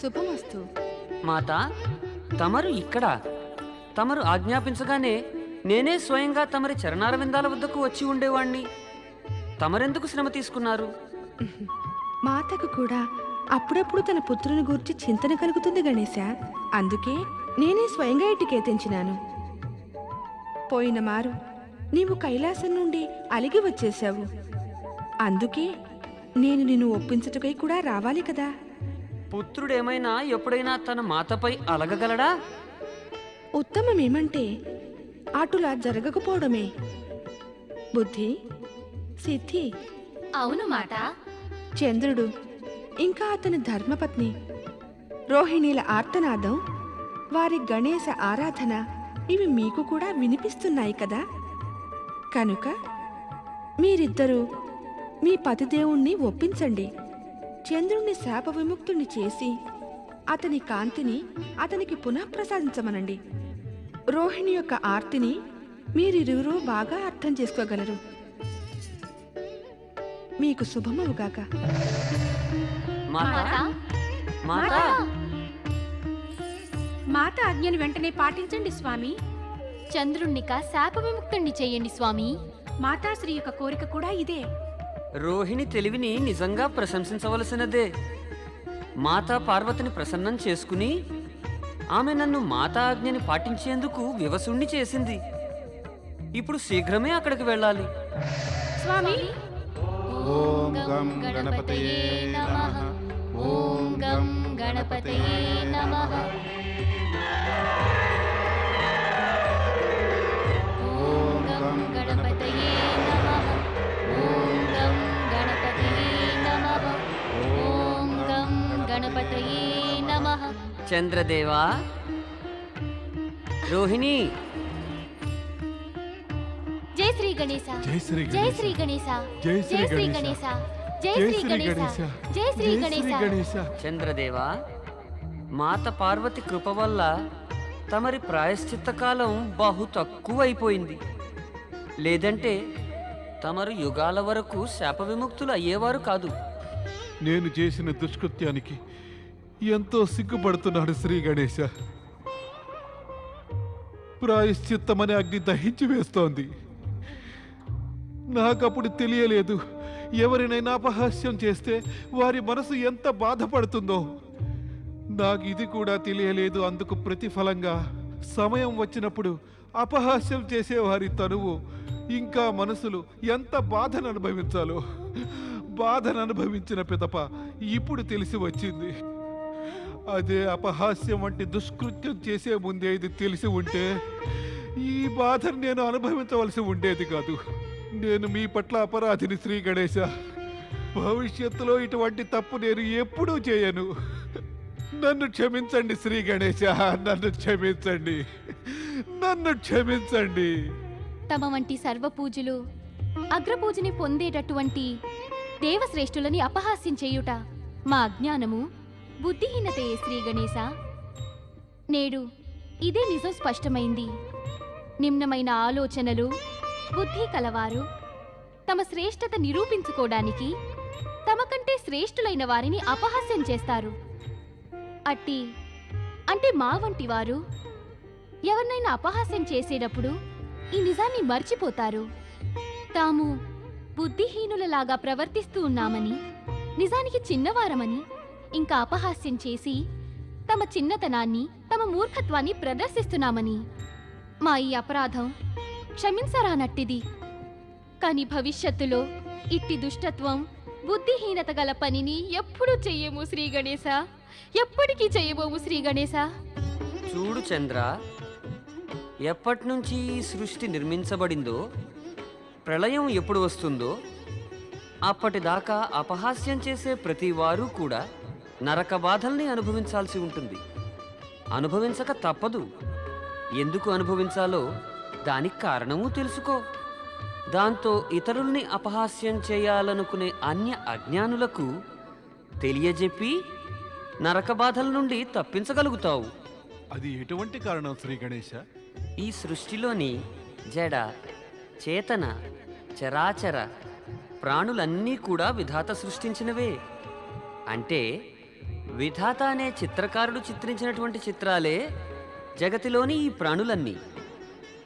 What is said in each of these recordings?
శుభమస్తు. మాతా, తమరు ఇక్కడ తమరు ఆజ్ఞాపించగానే నేనే స్వయంగా తమరి చరణారవిందాల వద్దకు వచ్చి ఉండేవాణ్ణి. తమరెందుకు శ్రమ తీసుకున్నారు? మాతకు కూడా అప్పుడప్పుడు తన పుత్రుని గూర్చి చింతన కలుగుతుంది గణేశ. అందుకే నేనే స్వయంగా ఇటుకేతించినాను. పోయిన మారు నీవు కైలాసం నుండి అలిగి వచ్చేశావు. అందుకే నేను నిన్ను ఒప్పించుటకై కూడా రావాలి కదా. పుత్రుడేమైనా ఎప్పుడైనా తన మాతపై అలగగలడా? ఉత్తమమేమంటే అటులా జరగకపోవడమే. బుద్ధి, సిద్ధి, అవును మాట. చంద్రుడు ఇంకా అతని ధర్మపత్ని రోహిణీల ఆర్తనాదం, వారి గణేశ ఆరాధన ఇవి మీకు కూడా వినిపిస్తున్నాయి కదా. కనుక మీరిద్దరూ మీ పతిదేవుణ్ణి ఒప్పించండి. చంద్రుణ్ణి శాప విముక్తుణ్ణి చేసి అతని కాంతిని అతనికి పునఃప్రసాదించమనండి. రోహిణి యొక్క ఆర్తిని మీరిరువురూ బాగా అర్థం చేసుకోగలరు. మీకు శుభమవుగాక. మాతా, మాతా, మాత ఆజ్ఞను వెంటనే పాటించండి స్వామి. చంద్రుణ్ణిక శాప విముక్తుణ్ణి చెయ్యండి స్వామి. మాతాశ్రీ యొక్క కోరిక కూడా ఇదే. రోహిణి తెలివిని నిజంగా ప్రశంసించవలసినదే. మాతా పార్వతిని ప్రసన్నం చేసుకుని ఆమె నన్ను మాతా ఆజ్ఞని పాటించేందుకు వివసుణ్ణి చేసింది. ఇప్పుడు శీఘ్రమే అక్కడికి వెళ్ళాలి. స్వామి, ఓం గం గణపతయే నమః. ఓం గం గణపతయే నమః. ఓం గం గణపతయే నమః. ఓం గం గణపతయే నమః. ఓం గం గణపతయే నమః. చంద్రదేవా, రోహిణి, జై శ్రీ గణేశ, జై శ్రీ జై శ్రీ గణేశ, జై శ్రీ జై శ్రీ గణేశ, గణేశ, జై శ్రీ గణేశ, జై శ్రీ గణేశ. చంద్రదేవా, మాత పార్వతి కృప వల్ల తమరి ప్రాయశ్చిత్త కాలం బహు తక్కువైపోయింది. లేదంటే తమరు యుగాల వరకు శాప విముక్తులు అయ్యేవారు కాదు. నేను చేసిన దుష్కృత్యానికి ఎంతో సిగ్గుపడుతున్నాడు శ్రీ గణేశ. ప్రాయశ్చిత్తమనే అగ్ని దహించి వేస్తోంది. నాకప్పుడు తెలియలేదు, ఎవరినైనా అపహాస్యం చేస్తే వారి మనసు ఎంత బాధపడుతుందో. నాకు ఇది కూడా తెలియలేదు. అందుకు ప్రతిఫలంగా సమయం వచ్చినప్పుడు అపహాస్యం చేసేవారి తనువు ఇంకా మనసులు ఎంత బాధను అనుభవించాలో, బాధను అనుభవించిన పిదప ఇప్పుడు తెలిసి వచ్చింది. అదే అపహాస్యం వంటి దుష్కృత్యం చేసే ముందే ఇది తెలిసి ఉంటే ఈ బాధను నేను అనుభవించవలసి ఉండేది కాదు. నేను మీ పట్ల అపరాధిని శ్రీ గణేశ. భవిష్యత్తులో ఇటువంటి తప్పు నేను ఎప్పుడూ చేయను. నన్ను క్షమించండి శ్రీ గణేశ, నన్ను క్షమించండి, నన్ను క్షమించండి. తమ వంటి సర్వపూజలు అగ్రపూజని పొందేటటువంటి దేవశ్రేష్ఠులని అపహాస్యం చేయుట మా అజ్ఞానము, బుద్ధిహీనతయే శ్రీ గణేశ. నేడు ఇదే నిజం స్పష్టమైంది. నిమ్నమైన ఆలోచనలు, బుద్ధి కలవారు తమ శ్రేష్టత నిరూపించుకోవడానికి తమకంటే శ్రేష్ఠులైన వారిని అపహాస్యం చేస్తారు. అంటే మా వంటి వారు ఎవరినైనా అపహాస్యం చేసేటప్పుడు ఈ నిజాన్ని మర్చిపోతారు. తాము బుద్ధిహీనులలాగా ప్రవర్తిస్తూ ఉన్నామని, నిజానికి చిన్నవారమని ఇంకా అపహాస్యం చేసి తమ చిన్నతనాన్ని, తమ మూర్ఖత్వాన్ని ప్రదర్శిస్తున్నామని. మా ఈ అపరాధం క్షమించరానట్టిది. కాని భవిష్యత్తులో ఇట్టి దుష్టత్వం, బుద్ధిహీనత గల పనిని ఎప్పుడూ చెయ్యము శ్రీ గణేశ, ఎప్పటికీ చెయ్యబోము శ్రీ గణేశ. చూడు చంద్ర, ఎప్పటినుంచి ఈ సృష్టి నిర్మించబడిందో, ప్రళయం ఎప్పుడు వస్తుందో అప్పటిదాకా అపహాస్యం చేసే ప్రతి వారు కూడా నరక బాధల్ని అనుభవించాల్సి ఉంటుంది. అనుభవించక తప్పదు. ఎందుకు అనుభవించాలో దానికి కారణము తెలుసుకో. దాంతో ఇతరుల్ని అపహాస్యం చేయాలనుకునే అన్య అజ్ఞానులకు తెలియజెప్పి నరక బాధల నుండి తప్పించగలుగుతావు. అది ఎటువంటి కారణం శ్రీ గణేశ? ఈ సృష్టిలోని జడ, చేతన, చరాచర ప్రాణులన్నీ కూడా విధాత సృష్టించినవే. అంటే విధాత అనే చిత్రకారుడు చిత్రించినటువంటి చిత్రాలే జగతిలోని ఈ ప్రాణులన్నీ.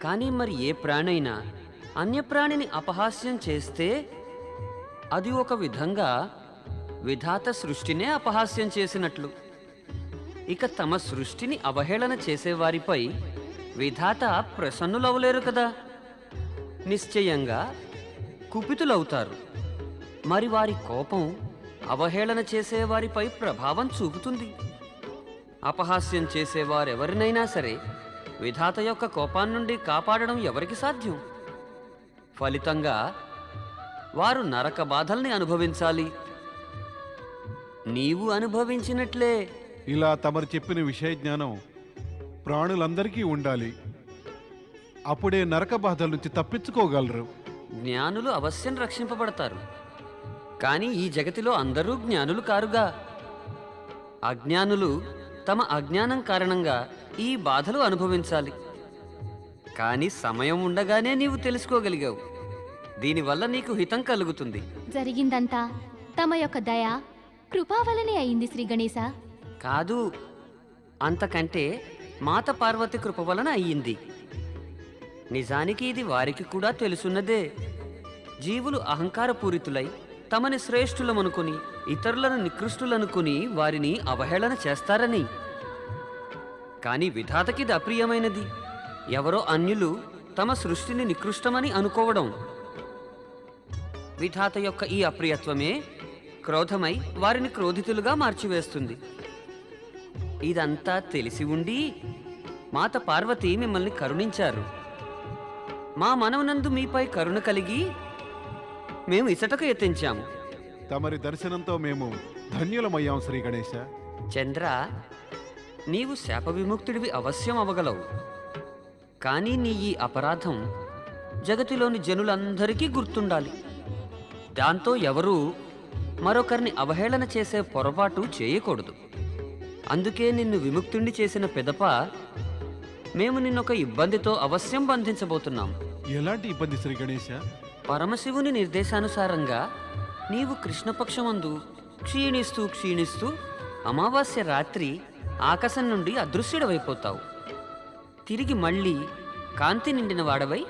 కానీ మరి ఏ ప్రాణైనా అన్యప్రాణిని అపహాస్యం చేస్తే అది ఒక విధంగా విధాత సృష్టినే అపహాస్యం చేసినట్లు. ఇక తమ సృష్టిని అవహేళన చేసేవారిపై విధాత ప్రసన్నులవలేరు కదా. నిశ్చయంగా కుపితులవుతారు. మరి వారి కోపం అవహేళన చేసేవారిపై ప్రభావం చూపుతుంది. అపహాస్యం చేసేవారెవరినైనా సరే విధాత యొక్క కోపాన్నుండి కాపాడడం ఎవరికి సాధ్యం? ఫలితంగా వారు నరక బాధల్ని అనుభవించాలి. నీవు అనుభవించినట్లే. ఇలా తమరు చెప్పిన విషయ జ్ఞానం ప్రాణులందరికీ ఉండాలి. అప్పుడే నరక బాధల నుంచి తప్పించుకోగలరు. జ్ఞానులు అవశ్యం రక్షింపబడతారు. కానీ ఈ జగతిలో అందరూ జ్ఞానులు కారుగా. అజ్ఞానులు తమ అజ్ఞానం కారణంగా ఈ బాధలు అనుభవించాలి. కానీ సమయం ఉండగానే నీవు తెలుసుకోగలిగావు. దీనివల్ల నీకు హితం కలుగుతుంది. జరిగిందంతా తమ యొక్క దయ కృపా వలనే అయింది శ్రీ గణేశ. కాదు, అంతకంటే మాత పార్వతి కృప వలన అయ్యింది. నిజానికి ఇది వారికి కూడా తెలుసున్నదే. జీవులు అహంకారపూరితులై తమని శ్రేష్ఠులమనుకుని ఇతరులను నికృష్టులనుకుని వారిని అవహేళన చేస్తారని. కానీ విధాతకిది అప్రియమైనది. ఎవరో అన్యులు తమ సృష్టిని నికృష్టమని అనుకోవడం. విధాత యొక్క ఈ అప్రియత్వమే క్రోధమై వారిని క్రోధితులుగా మార్చివేస్తుంది. ఇదంతా తెలిసి ఉండి మాత పార్వతి మిమ్మల్ని కరుణించారు. మా మనవనందు మీపై కరుణ కలిగి మేము ఇసటకు యత్నించాము. తమరి దర్శనంతో మేము ధన్యులమయ్యాం శ్రీ గణేశ. చంద్ర, నీవు శాప విముక్తుడివి అవశ్యం అవగలవు. కానీ నీ ఈ అపరాధం జగతిలోని జనులందరికీ గుర్తుండాలి. దాంతో ఎవరూ మరొకరిని అవహేళన చేసే పొరపాటు చేయకూడదు. అందుకే నిన్ను విముక్తుణ్ణి చేసిన పిదప మేము నిన్నొక ఇబ్బందితో అవశ్యం బంధించబోతున్నాం. ఎలాంటి ఇబ్బంది శ్రీ గణేశ? పరమశివుని నిర్దేశానుసారంగా నీవు కృష్ణపక్షమందు క్షీణిస్తూ క్షీణిస్తూ అమావాస్య రాత్రి ఆకాశం నుండి అదృశ్యుడవైపోతావు. తిరిగి మళ్ళీ కాంతి నిండిన వాడవై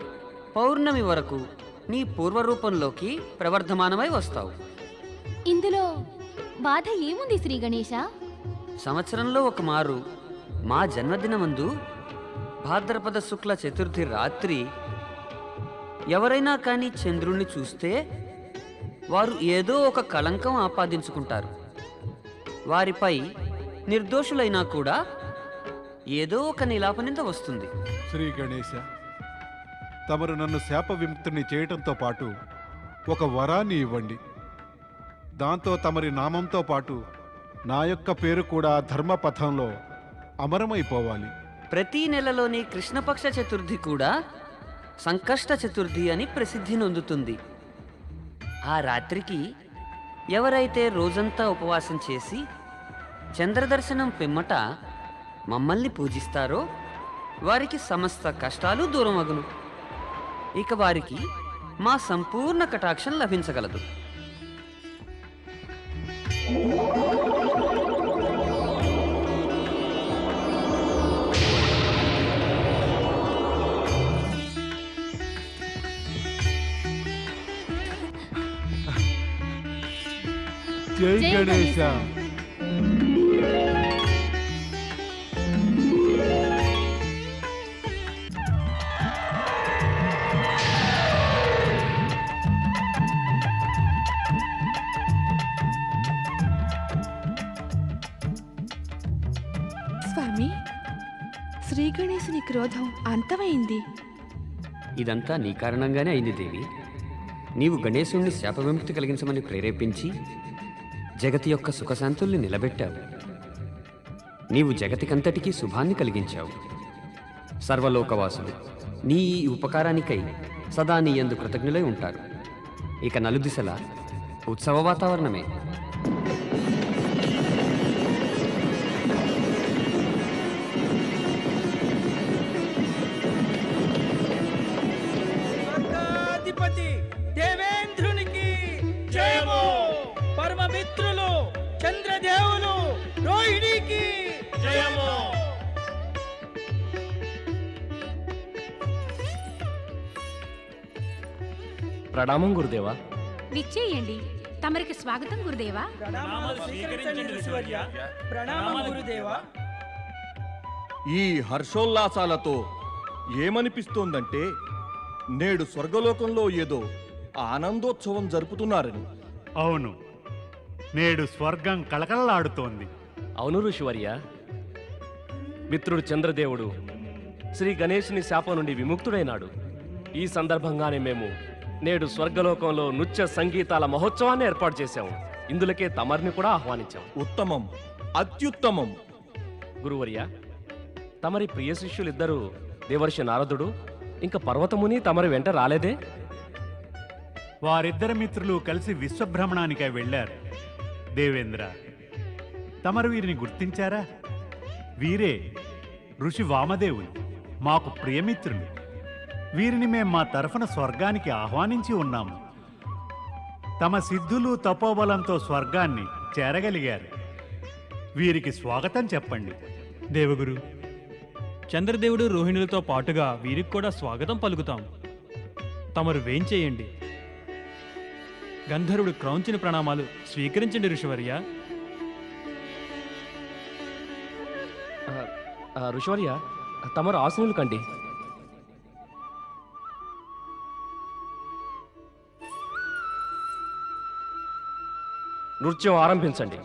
పౌర్ణమి వరకు నీ పూర్వరూపంలోకి ప్రవర్ధమానమై వస్తావు. ఇందులో బాధ ఏముంది శ్రీ గణేశ? సంవత్సరంలో ఒక మారు మా జన్మదినమందు భాద్రపద శుక్ల చతుర్థి రాత్రి ఎవరైనా కానీ చంద్రుణ్ణి చూస్తే వారు ఏదో ఒక కళంకం ఆపాదించుకుంటారు. వారిపై నిర్దోషులైనా కూడా ఏదో ఒక నిలాపనింద వస్తుంది. శ్రీ గణేశ, తమరు నన్ను శాప విముక్తుని చేయటంతో పాటు ఒక వరాన్ని ఇవ్వండి. దాంతో తమరి నామంతో పాటు నా యొక్క పేరు కూడా ధర్మపథంలో అమరమైపోవాలి. ప్రతి నెలలోని కృష్ణపక్ష చతుర్థి కూడా సంకష్ట చతుర్థి అని ప్రసిద్ధి నొందుతుంది. ఆ రాత్రికి ఎవరైతే రోజంతా ఉపవాసం చేసి చంద్రదర్శనం పిమ్మట మమ్మల్ని పూజిస్తారో వారికి సమస్త కష్టాలు దూరమగును. ఇక వారికి మా సంపూర్ణ కటాక్షం లభించగలదు. జై జై గణేశ. స్వామి, శ్రీ గణేశుని క్రోధం అంతమైంది. ఇదంతా నీ కారణంగానే అయింది దేవి. నీవు గణేశుణ్ణి శాప విముక్తి కలిగించమని ప్రేరేపించి జగతి యొక్క సుఖశాంతుల్ని నిలబెట్టావు. నీవు జగతికంతటికీ శుభాన్ని కలిగించావు. సర్వలోకవాసులు నీ ఈ ఉపకారానికై సదా నీ యందు కృతజ్ఞులై ఉంటారు. ఇక నలుదిశలా ఉత్సవ వాతావరణమే. స్వర్గాధిపతి దేవేంద్రునికి జయము. పరమమిత్రులు చంద్రదేవులు ప్రణామం గురుదేవా. విచ్చేయండి. తమరికి స్వాగతం గురుదేవా. ప్రణామాలు స్వీకరించండి ఋషివర్య. ప్రణామం గురుదేవా. ఈ హర్షోల్లాసాలతో ఏమనిపిస్తోందంటే నేడు స్వర్గలోకంలో ఏదో ఆనందోత్సవం జరుపుతున్నారని. అవును, నేడు స్వర్గం కళకళలాడుతోంది. అవును ఋషివర్య, మిత్రుడు చంద్రదేవుడు శ్రీ గణేశుని శాపం నుండి విముక్తుడైనాడు. ఈ సందర్భంగానే మేము నేడు స్వర్గలోకంలో నృత్య సంగీతాల మహోత్సవాన్ని ఏర్పాటు చేశాము. ఇందులకే తమరిని కూడా ఆహ్వానించాం. ఉత్తమం, అత్యుత్తమం. గురువర్య, తమరి ప్రియ శిష్యులిద్దరూ దేవర్షి నారదుడు ఇంకా పర్వతముని తమరి వెంట రాలేదే? వారిద్దరు మిత్రులు కలిసి విశ్వభ్రమణానికై వెళ్ళారు. దేవేంద్ర, తమరు వీరిని గుర్తించారా? వీరే ఋషి వామదేవులు, మాకు ప్రియమిత్రులు. వీరిని మేం మా తరఫున స్వర్గానికి ఆహ్వానించి ఉన్నాము. తమ సిద్ధులు తపోబలంతో స్వర్గాన్ని చేరగలిగారు. వీరికి స్వాగతం చెప్పండి. దేవగురు, చంద్రదేవుడు రోహిణులతో పాటుగా వీరికి కూడా స్వాగతం పలుకుతాం. తమరు వేంచేయండి. గంధర్వుడు క్రౌంచిన ప్రణామాలు స్వీకరించండి ఋషివర్య. ఋషివర్య, తమరు ఆసనులు కండి. నృత్యం ఆరంభించండి.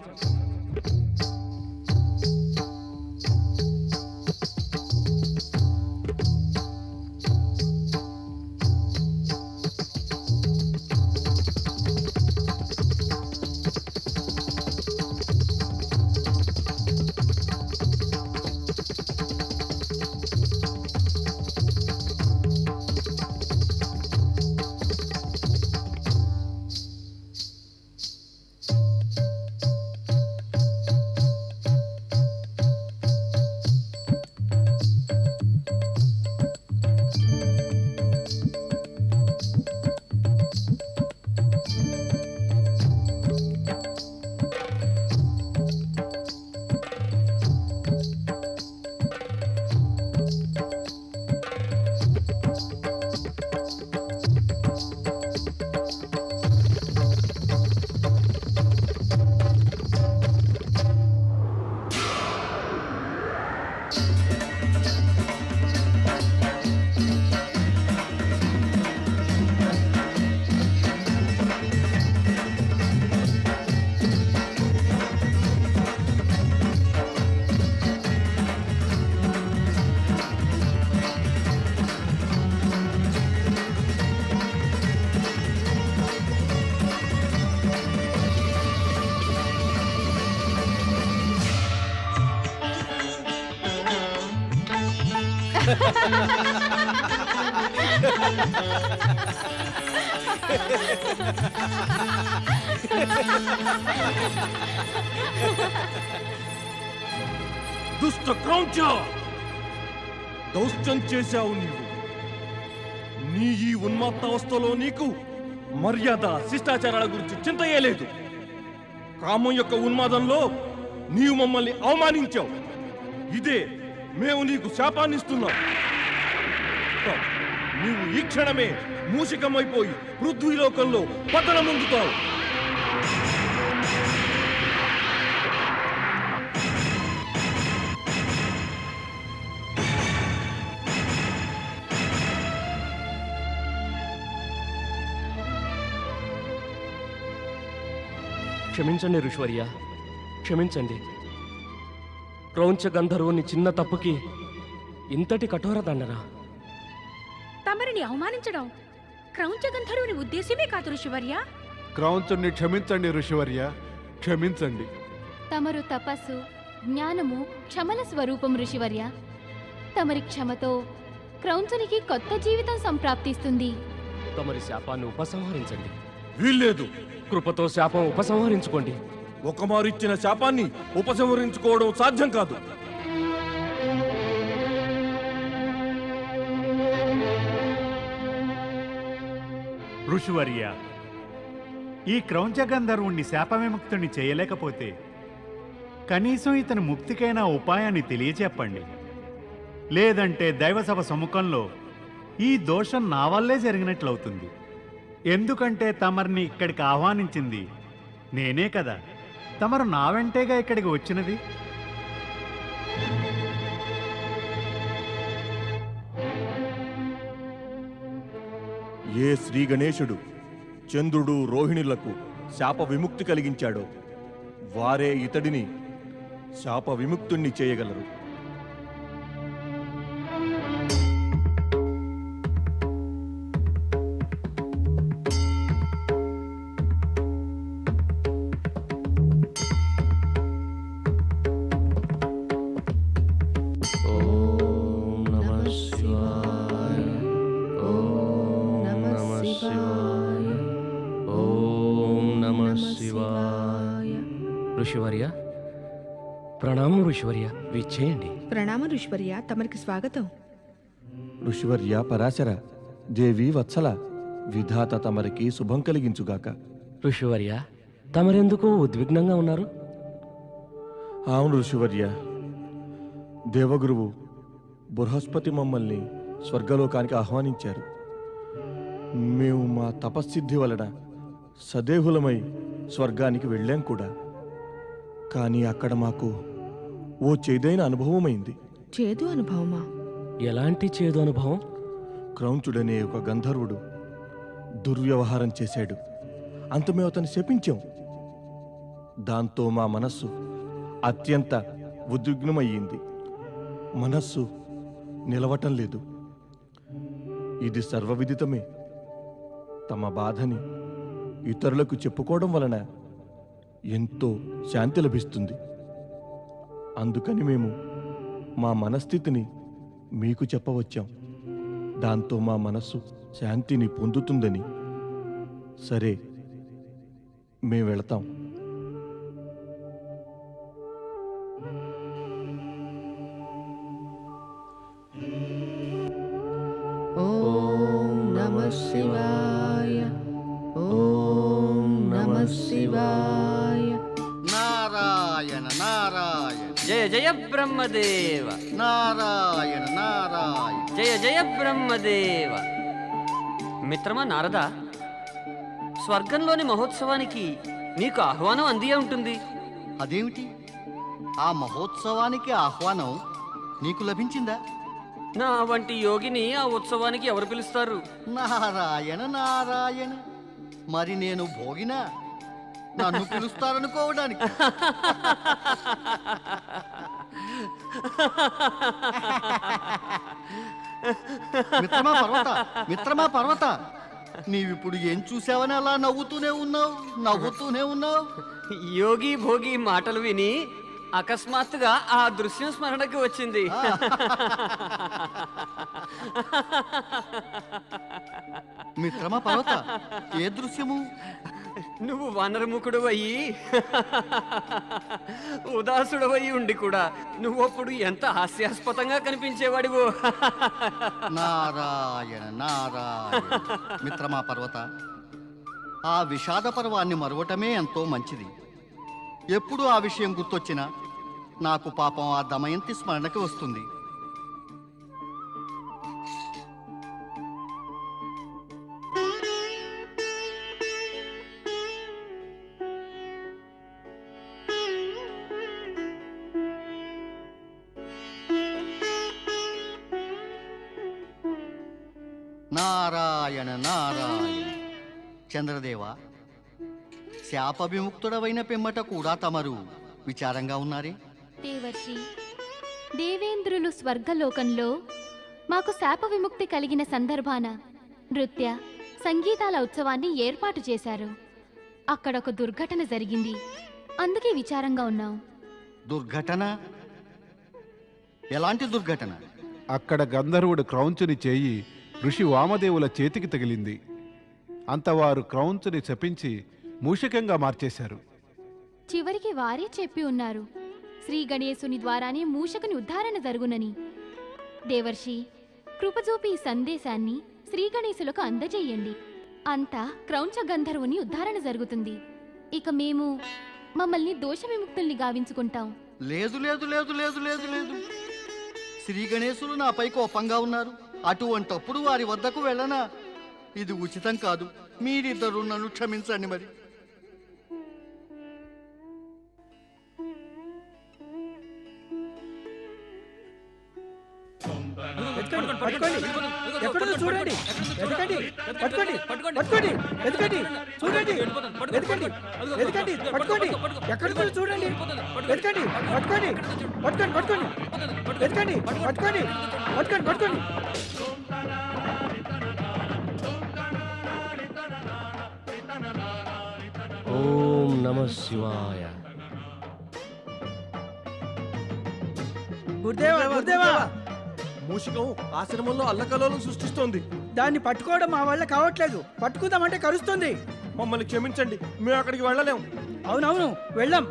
దుష్ట క్రౌంచ, దౌష్ట్యం చేశావు నీవు. నీ ఈ ఉన్మాత్తావస్థలో నీకు మర్యాద శిష్టాచారాల గురించి చింతయే లేదు. కామం యొక్క ఉన్మాదంలో నీవు మమ్మల్ని అవమానించావు. ఇదే మేము నీకు శాపాన్నిస్తున్నాం. నీవు ఈ క్షణమే మూషికమైపోయి పృథ్వీలోకంలో పతనమొందుతావు. క్షమించండి ఋషివర్య, క్షమించండి. క్రౌంచ గంధర్వుని చిన్న తప్పుకి ఇంతటి కఠోర దండన. తమరిని అవమానించడం క్రౌంచ గంధర్వుని ఉద్దేశమే కాదు ఋషివర్య. క్రౌంచుణ్ణి క్షమించండి ఋషివర్య, క్షమించండి. తమరు తపస్సు, జ్ఞానము, క్షమల స్వరూపం ఋషివర్య. తమరి క్షమతో క్రౌంచునికి కొత్త జీవితం సంప్రాప్తిస్తుంది. తమరి శాపాన్ని ఉపసంహరించండి. వీల్లేదు. కృపతో శాపం ఉపసంహరించుకోండి. ఒకమారిచ్చిన శాపాన్ని ఉపసంహరించుకోవడం సాధ్యం కాదు. ఋషివర్య, ఈ క్రౌంచగంధర్వుణ్ణి శాపవిముక్తుణ్ణి చేయలేకపోతే కనీసం ఇతని ముక్తికైనా ఉపాయాన్ని తెలియచెప్పండి. లేదంటే దైవసభ సముఖంలో ఈ దోషం నా వల్లే జరిగినట్లవుతుంది. ఎందుకంటే తమరిని ఇక్కడికి ఆహ్వానించింది నేనే కదా. తమరు నా వెంటేగా ఇక్కడికి వచ్చినది. ఏ శ్రీ గణేశుడు చంద్రుడు రోహిణులకు శాప విముక్తి కలిగించాడో వారే ఇతడిని శాప విముక్తుణ్ణి చేయగలరు. ఋషివర్య, ప్రణామం ఋషివర్య, విచ్చేయండి. ప్రణామ ఋషివర్య, తమరికి స్వాగతం. ఋషివర్య పరాశర, దేవి వత్సల, విధాత తమరికి శుభం కలిగించుగాక. ఋషివర్య, తమరెందుకు ఉద్విగ్నంగా ఉన్నారు? అవును ఋషివర్య, దేవగురువు బృహస్పతి మమ్మల్ని స్వర్గలోకానికి ఆహ్వానించారు. మేము మా తపస్సిద్ధి వలన సదేహులమై స్వర్గానికి వెళ్ళాం కూడా. కానీ అక్కడ మాకు ఓ చేదైన అనుభవమైంది. చేదు అనుభవమా? ఎలాంటి చేదు అనుభవం? క్రౌంచుడనే ఒక గంధర్వుడు దుర్వ్యవహారం చేశాడు. అంత మేము అతన్ని శపించాం. దాంతో మా మనస్సు అత్యంత ఉద్విగ్నమయ్యింది. మనస్సు నిలవటం లేదు. ఇది సర్వవిదితమే. తమ బాధని ఇతరులకు చెప్పుకోవడం వలన ఎంతో శాంతి లభిస్తుంది. అందుకని మేము మా మనస్థితిని మీకు చెప్పవచ్చాం. దాంతో మా మనస్సు శాంతిని పొందుతుందని. సరే, మేము వెళతాం. ఓం నమః శివాయ. ఓం నమః శివాయ. నారాయణ నారాయణ. జయ జయ బ్రహ్మదేవ. నారాయణ నారాయణ. జయ జయ బ్రహ్మదేవ. మిత్రమా నారద, స్వర్గంలోని మహోత్సవానికి నీకు ఆహ్వానం అందియే ఉంటుంది. అదేమిటి? ఆ మహోత్సవానికి ఆహ్వానం నీకు లభించిందా? నా వంటి యోగిని ఆ ఉత్సవానికి ఎవరు పిలుస్తారు? నారాయణ నారాయణ. మరి నేను భోగినా నన్ను పిలుస్తారనుకోవడానికి? మిత్రమా పర్వత, మిత్రమా పర్వత, నీవిప్పుడు ఏం చూసావని అలా నవ్వుతూనే ఉన్నావు? యోగి భోగి మాటలు విని అకస్మాత్తుగా ఆ దృశ్యం స్మరణకి వచ్చింది. మిత్రమా పర్వత, ఏ దృశ్యము? నువ్వు వానరముఖుడు అయ్యి ఉదాసుడవయ్యి ఉండి కూడా నువ్వప్పుడు ఎంత హాస్యాస్పదంగా కనిపించేవాడివో. నారాయణ నారాయణ. మిత్రమా పర్వత, ఆ విషాద పర్వాన్ని మరవటమే ఎంతో మంచిది. ఎప్పుడు ఆ విషయం గుర్తొచ్చినా నాకు పాపం ఆ దమయంతి స్మరణకి వస్తుంది. నారాయణ నారాయణ. చంద్రదేవ, శాప విముక్తుడవైన పిమ్మట కూడా తమరు విచారంగా ఉన్నారే? దేవర్షి, దేవేంద్రులు స్వర్గలోకంలో మాకు శాప విముక్తి కలిగిన సందర్భాన నృత్య సంగీతాల ఉత్సవాన్ని ఏర్పాటు చేశారు. అక్కడ ఒక దుర్ఘటన జరిగింది. అందుకే విచారంగా ఉన్నాం. దుర్ఘటన? ఎలాంటి దుర్ఘటన? అక్కడ గంధర్వుడు క్రౌంచుని చేయి ఋషి వామదేవుల చేతికి తగిలింది. అంతవారు క్రౌంచుని శపించి మూషికంగా మార్చేశారు. చివరికి వారే చెప్పి ఉన్నారు, శ్రీ గణేశుని ద్వారానే మూషకుని ఉద్ధారణ జరుగునని. దేవర్షి, కృపచూపి ఈ సందేశాన్ని శ్రీ గణేశులకు అందజేయండి. అంతా క్రౌంచ గంధర్వుని ఉద్ధారణ జరుగుతుంది. ఇక మేము మమ్మల్ని దోష విముక్తుల్ని గావించుకుంటాం. లేదు లేదు లేదు లేదు లేదు లేదు. శ్రీ గణేశులు నాపై కోపంగా ఉన్నారు. అటువంటప్పుడు వారి వద్దకు వెళ్ళనా? ఇది ఉచితం కాదు, మీరిద్దరూ నన్ను క్షమించండి మరి. ఎక్కడో చూడండి, వెతకండి, పట్టుకోండి, పట్టుకోండి, వెతకండి, చూడండి, వెతకండి, వెతకండి, పట్టుకోండి, ఎక్కడికో చూడండి, వెతకండి, పట్టుకోండి, పట్టుకోండి, పట్టుకోండి, వెతకండి, పట్టుకోండి, పట్టుకోండి, పట్టుకోండి. ఓం నమః శివాయ. గురుదేవా, గురుదేవా, మూషికం ఆశ్రమంలో అల్లకల్లోలం సృష్టిస్తోంది. దాన్ని పట్టుకోవడం మా వల్ల కావట్లేదు. పట్టుకుందామంటే కరుస్తుంది. మమ్మల్ని క్షమించండి, మేము అక్కడికి వెళ్ళలేము. అవునవును, వెళ్ళాం.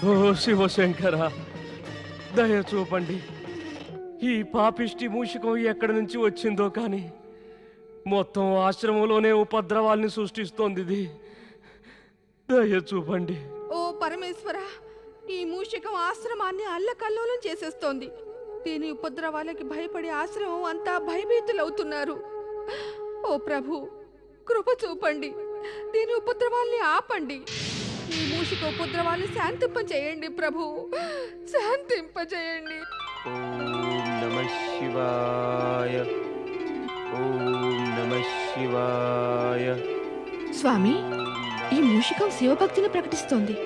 ఓ శివశంకర, దయ చూపండి. ఈ పాపిష్టి మూషికం ఎక్కడి నుంచి వచ్చిందో కానీ మొత్తం ఆశ్రమంలోనే ఉపద్రవాల్ని సృష్టిస్తోంది. ఇది దయ చూపండి. ఓ పరమేశ్వర, ఈ మూషికం ఆశ్రమాన్ని అల్లకల్లోలం చేసేస్తోంది. దీని ఉపద్రవాలకి భయపడి ఆశ్రమం అంతా భయభీతులవుతున్నారు. ఓ ప్రభు, కృప చూపండి, దీని ఉపద్రవాల్ని ఆపండి. ఈ మూషిక ఉపద్రవాల్ని శాంతింపజేయండి ప్రభు, శాంతింపజేయండి. ఓం నమః శివాయ. ఓం నమః శివాయ. స్వామి, ఈ మూషికం శివభక్తిని ప్రకటిస్తోంది.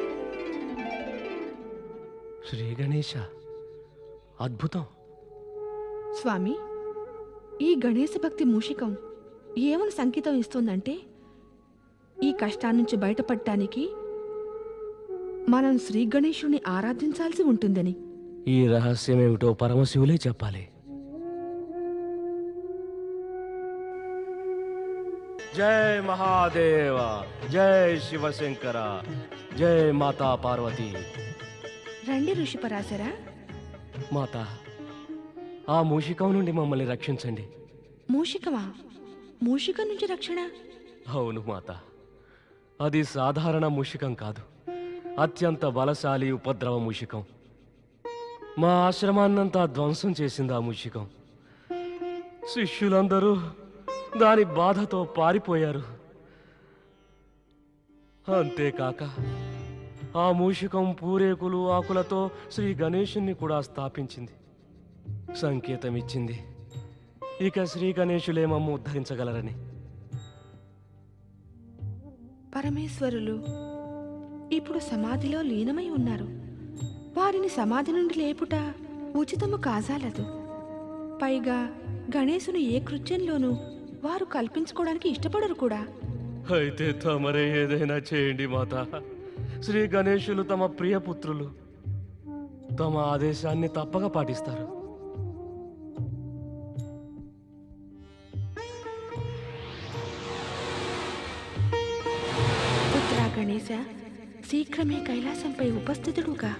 శ్రీ గణేశ, అద్భుతం. స్వామి, ఈ గణేశ భక్తి మూషికం ఏమని సంకేతం ఇస్తోందంటే ఈ కష్టాన్నించి బయటపడటానికి మనం శ్రీ గణేశుని ఆరాధించాల్సి ఉంటుందని. ఈ రహస్యమేమిటో పరమశివులే చెప్పాలి. జై మహాదేవ, జై శివశంకర, జై మాతా పార్వతి. రండి ఋషిపరాశరా. మాత, ఆ మూషికం నుండి మమ్మల్ని రక్షించండి. మూషికమా? మూషికం నుంచి రక్షణ? అవును మాత, అది సాధారణ మూషికం కాదు, అత్యంత బలశాలి ఉపద్రవ మూషికం. మా ఆశ్రమాన్నంతా ధ్వంసం చేసింది ఆ మూషికం. శిష్యులందరూ దాని బాధతో పారిపోయారు. అంతేకాక ఆ మూషికం పూరేకులు ఆకులతో శ్రీ గణేశుని కూడా స్థాపించింది. సంకేతం ఇచ్చింది ఇక శ్రీ గణేశులే మమ్ము ఉద్ధరించగలరని. పరమేశ్వరులు ఇప్పుడు సమాధిలో లీనమై ఉన్నారు. వారిని సమాధి నుండి లేపుట ఉచితము కాజాలదు. పైగా గణేశుని ఏ కృత్యంలోనూ వారు కల్పించుకోవడానికి ఇష్టపడరు కూడా. అయితే తమరే ఏదైనా చేయండి మాత. శ్రీ గణేశులు తమ ప్రియపుత్రులు, తమ ఆదేశాన్ని తప్పక పాటిస్తారు. పుత్రా గణేశ, శీఘ్రమే కైలాసంపై ఉపస్థితుడుగా.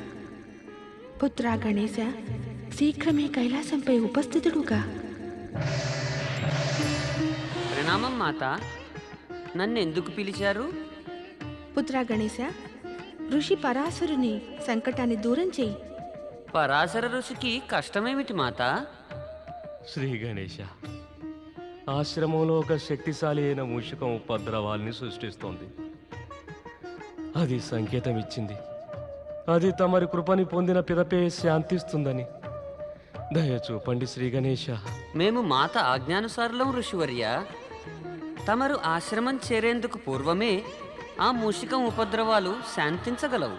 పుత్రా గణేశ, శీఘ్రమే కైలాసంపై ఉపస్థితుడుగా. ప్రణామం మాత, నన్ను ఎందుకు పిలిచారు? పుత్రా గణేశ, ఋషి పరాశరుని సంకటాన్ని దూరం చేయి. పరాశర ఋషికి కష్టమేమిటి మాత? శ్రీ గణేశ, ఆశ్రమంలో ఒక శక్తిశాలి అయిన మూషికం ఉపద్రవాల్ని సృష్టిస్తోంది. అది సంకేతం ఇచ్చింది అది తమరి కృపని పొందిన పిదపే శాంతిస్తుందని. దయ చూపండి శ్రీ గణేశ. మేము మాత ఆజ్ఞానుసారులం ఋషివర్య. తమరు ఆశ్రమం చేరేందుకు పూర్వమే ఆ మూషికం ఉపద్రవాలు శాంతించగలవు.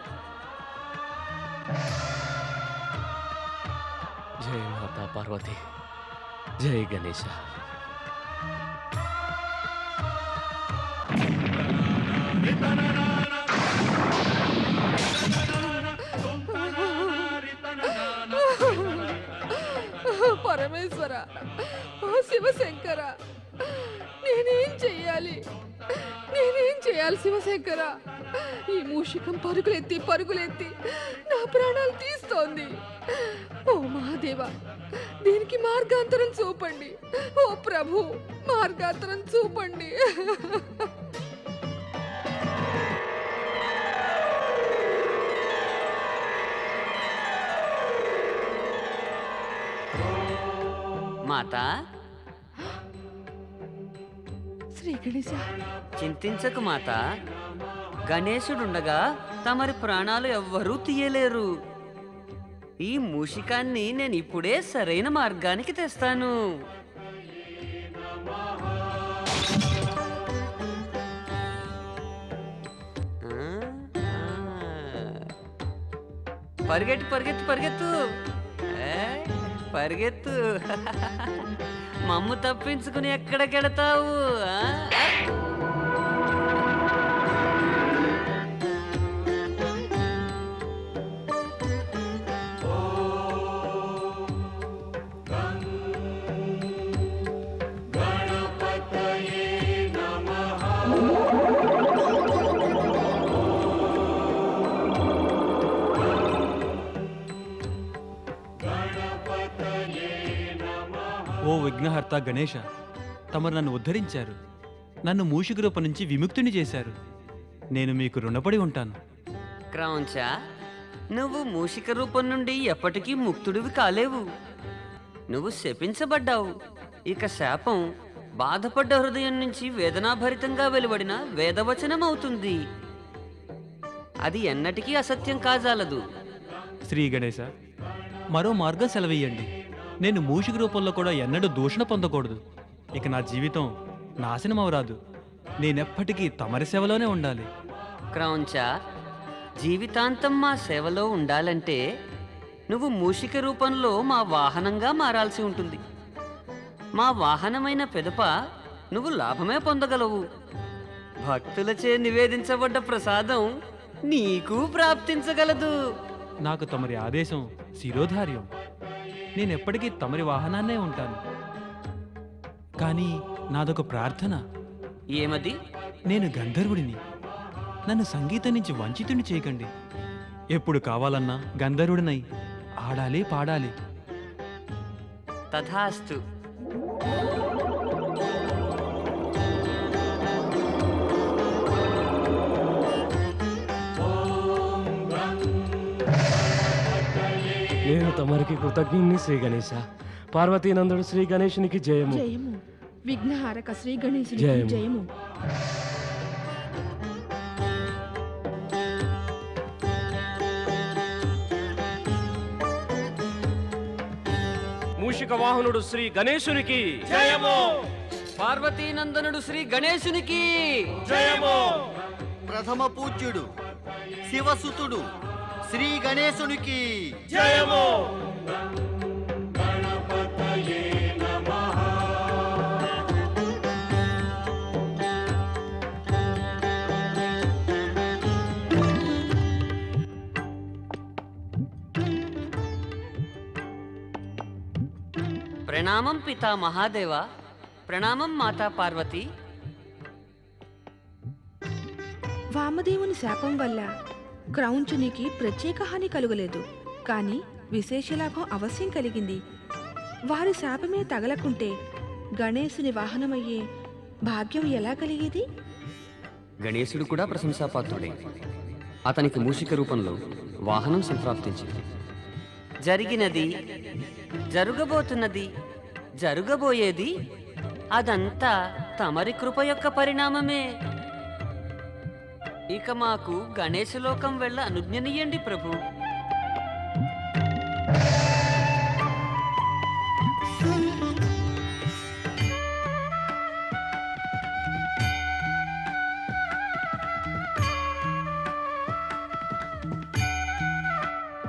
జై మాతా పార్వతి, జై గణేశ. పరమేశ్వర, ఓ శివశంకర, నేనేం చెయ్యాలి శివశంకర? ఈ మూషికం పరుగులెత్తి పరుగులెత్తి నా ప్రాణాలు తీస్తోంది. ఓ మహాదేవా, దీనికి మార్గాంతరం చూపండి. ఓ ప్రభు, మార్గాంతరం చూపండి. మాతా, శ్రీ గణేశ, చింతించకు మాతా. గణేశుడుండగా తమరి ప్రాణాలు ఎవ్వరూ తీయలేరు. ఈ మూషికాన్ని నేను ఇప్పుడే సరైన మార్గానికి తెస్తాను. పరిగెట్టు పరిగెత్తు పరిగెత్తు, పరిగెత్తు. మమ్ము తప్పించుకుని ఎక్కడికెడతావు? ఓ విఘ్నహర్త గణేశ, తమరు నన్ను ఉద్ధరించారు. నన్ను మూషిక రూపం నుంచి విముక్తుని చేశారు. నేను మీకు రుణపడి ఉంటాను. క్రౌంచ, నువ్వు మూషిక రూపం నుండి ఎప్పటికీ ముక్తుడివి కాలేవు. నువ్వు శపించబడ్డావు. ఇక శాపం బాధపడ్డ హృదయం నుంచి వేదనాభరితంగా వెలువడిన వేదవచనం అవుతుంది. అది ఎన్నటికీ అసత్యం కాజాలదు. శ్రీ గణేశ, మరో మార్గం సెలవీయండి. నేను మూషిక రూపంలో కూడా ఎన్నడూ దూషణ పొందకూడదు. ఇక నా జీవితం నాశనం అవరాదు. నేనెప్పటికీ తమరి సేవలోనే ఉండాలి. క్రౌంచ, జీవితాంతం మా సేవలో ఉండాలంటే నువ్వు మూషిక రూపంలో మా వాహనంగా మారాల్సి ఉంటుంది. మా వాహనమైన పిదప నువ్వు లాభమే పొందగలవు. భక్తులచే నివేదించబడ్డ ప్రసాదం నీకు ప్రాప్తించగలదు. నాకు తమరి ఆదేశం శిరోధార్యం. నేనెప్పటికీ తమరి వాహనాన్నే ఉంటాను. కానీ నాదొక ప్రార్థన. ఏమది? నేను గంధర్వుడిని. నన్ను సంగీతం నుంచి వంచితుని చేయకండి. ఎప్పుడు కావాలన్నా గంధర్వుడినై ఆడాలి, పాడాలి. తథాస్తు. నేను తమరికి కృతజ్ఞుని శ్రీ గణేశ. పార్వతీనందుడు శ్రీ గణేశునికి జయము. జయము. విఘ్నహారక శ్రీ గణేశునికి జయము. జయము. మూషిక వాహనుడు శ్రీ గణేశునికి జయము. పార్వతీనందనుడు శ్రీ గణేశునికి జయము. ప్రథమ పూజ్యుడు శివసుతుడు శ్రీ గణేశునికి జయము. ప్రణామం పితా మహాదేవ. ప్రణామం మాతా పార్వతి. వామదేవుని శాపం వల్ల క్రౌంచునికి ప్రత్యేక హాని కలుగలేదు. కానీ విశేష లాభం అవశ్యం కలిగింది. వారి శాపమే తగలకుంటే గణేశుని వాహనమయ్యే భాగ్యం ఎలా కలిగేది? గణేశుడు కూడా ప్రశంసాపాత్రుడే. అతనికి మూషిక రూపంలో వాహనం సంప్రాప్తించింది. జరిగినది, జరుగబోతున్నది, జరుగబోయేది అదంతా తమరి కృప యొక్క పరిణామమే. ఇక మాకు గణేశలోకం వెళ్ళ అనుజ్ఞనియండి ప్రభు.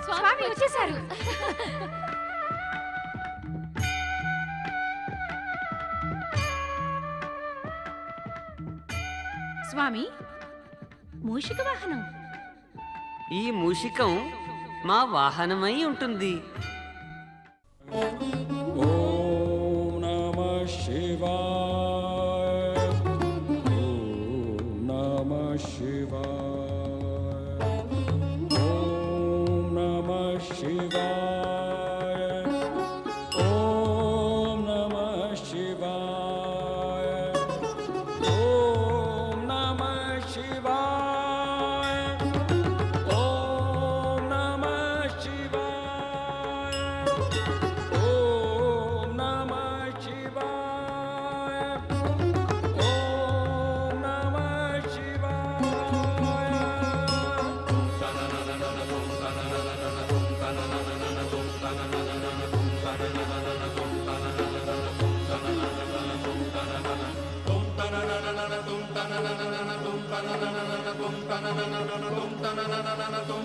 స్వామి వచ్చేశారు. స్వామి, మూషిక వాహనం. ఈ మూషికం మా వాహనమై ఉంటుంది. ఓం నమః శివాయ. ఓం నమః శివాయ. తుం